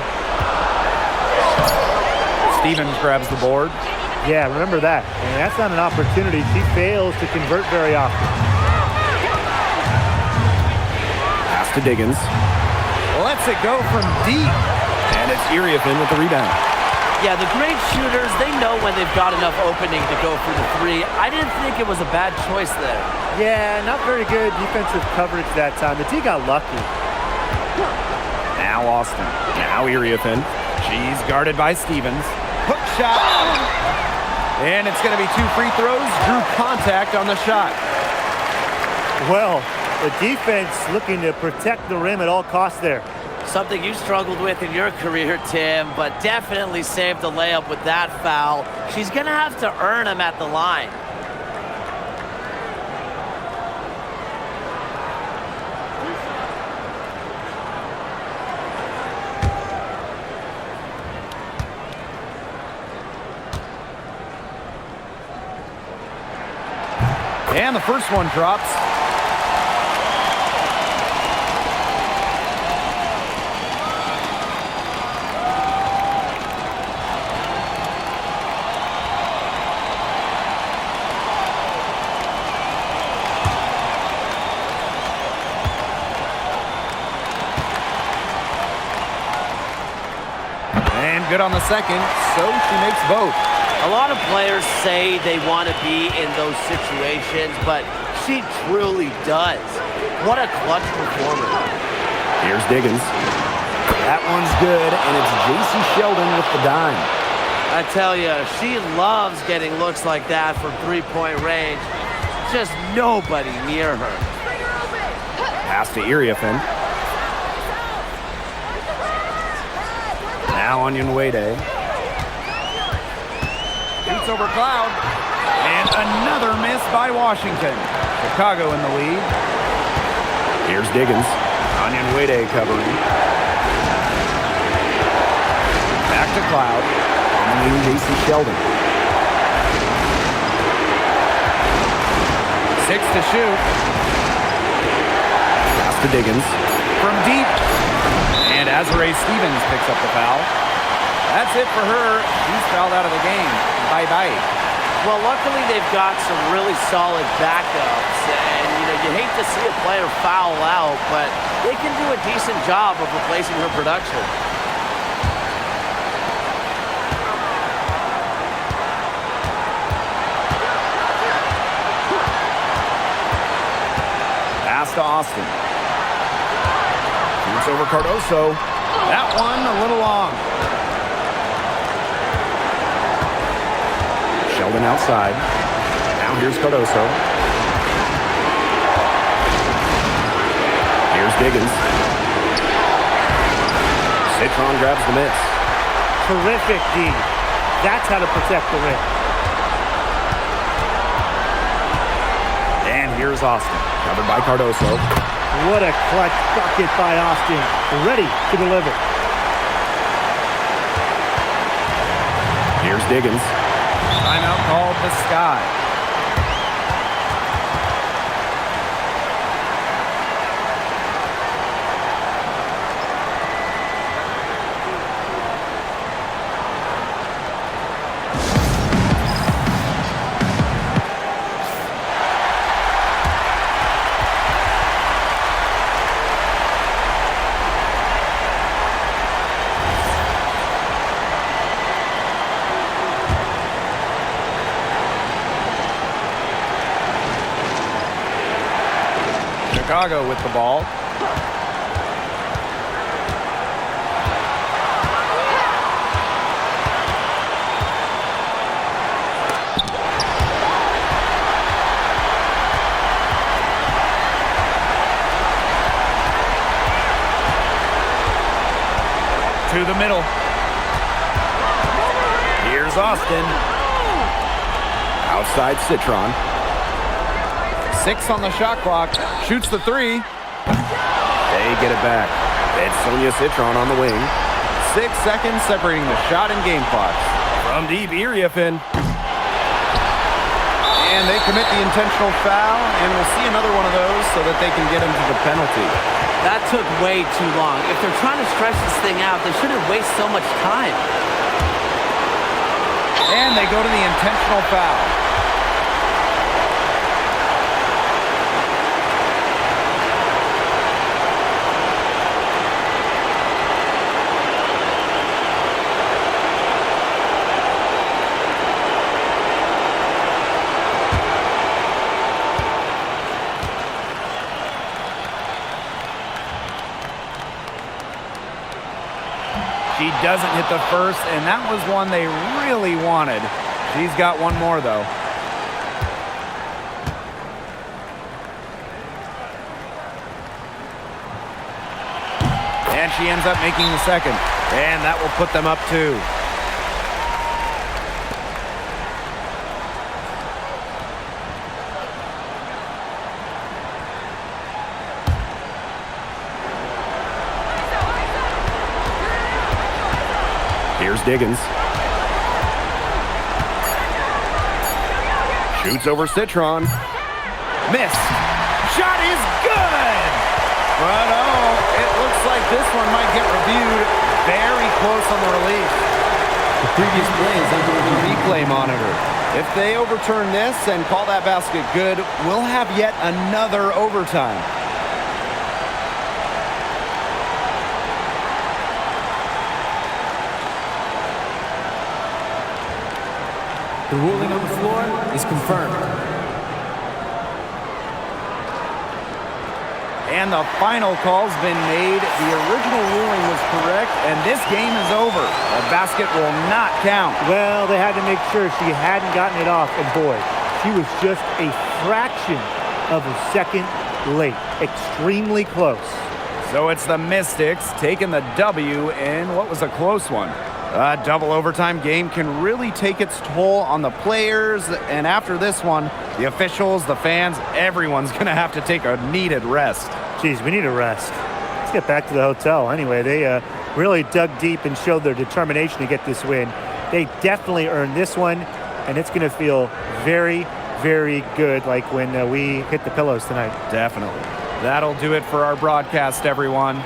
Stevens grabs the board. Yeah, remember that. And that's not an opportunity. She fails to convert very often. Pass to Diggins. Lets it go from deep. And it's Iriafen with the rebound. Yeah, the great shooters, they know when they've got enough opening to go for the three. I didn't think it was a bad choice there. Yeah, not very good defensive coverage that time. The D got lucky. Now Austin. Now Iriafen. She's guarded by Stevens. Hook shot. And it's going to be 2 free throws. Drew contact on the shot. Well, the defense looking to protect the rim at all costs there. Something you struggled with in your career, Tim, but definitely saved the layup with that foul. She's going to have to earn him at the line. And the first one drops. And good on the second, so she makes both. A lot of players say they want to be in those situations, but she truly does. What a clutch performer. Here's Diggins. That one's good, and it's J.C. Sheldon with the dime. I tell you, she loves getting looks like that from three-point range. Just nobody near her. Pass to Iriafen. Now Onyenwede. Shoots over Cloud. And another miss by Washington. Chicago in the lead. Here's Diggins. Onyenwede covering. Back to Cloud. On the wing, J.C. Sheldon. 6 to shoot. Pass to Diggins. From deep. And Azarae Stevens picks up the foul. That's it for her. She's fouled out of the game. Bye-bye. Well, luckily they've got some really solid backups. And, you hate to see a player foul out, but they can do a decent job of replacing her production. Pass to Austin. Shoots over Cardoso. That one a little long. Sheldon outside. Now here's Cardoso. Here's Diggins. Citron grabs the miss. Terrific D. That's how to protect the rim. And here's Austin. Covered by Cardoso. What a clutch bucket by Austin. Ready to deliver. Here's Diggins. Timeout called the Sky. Chicago with the ball. to the middle. Here's Austin. Outside Citron. 6 on the shot clock. Shoots the 3. They get it back. It's Sonia Citron on the wing. 6 seconds separating the shot and game clocks. From deep, Iriafin. And they commit the intentional foul, and we'll see another one of those so that they can get into the penalty. That took way too long. If they're trying to stretch this thing out, they shouldn't waste so much time. And they go to the intentional foul. She doesn't hit the first, and that was one they really wanted. She's got one more, though. And she ends up making the second. And that will put them up 2. Here's Diggins. Shoots over Citron. Missed. Shot is good! But oh, it looks like this one might get reviewed. Very close on the release. The previous play is under the Replay monitor. If they overturn this and call that basket good, we'll have yet another overtime. The ruling on the floor is confirmed. And the final call's been made. The original ruling was correct, and this game is over. The basket will not count. Well, they had to make sure she hadn't gotten it off, and boy, she was just a fraction of a second late. Extremely close. So it's the Mystics taking the W in what was a close one. A double overtime game can really take its toll on the players, and after this one, the officials, the fans, everyone's going to have to take a needed rest. Geez, we need a rest. Let's get back to the hotel. Anyway, they really dug deep and showed their determination to get this win. They definitely earned this one, and it's going to feel very, very good like when we hit the pillows tonight. Definitely. That'll do it for our broadcast, everyone.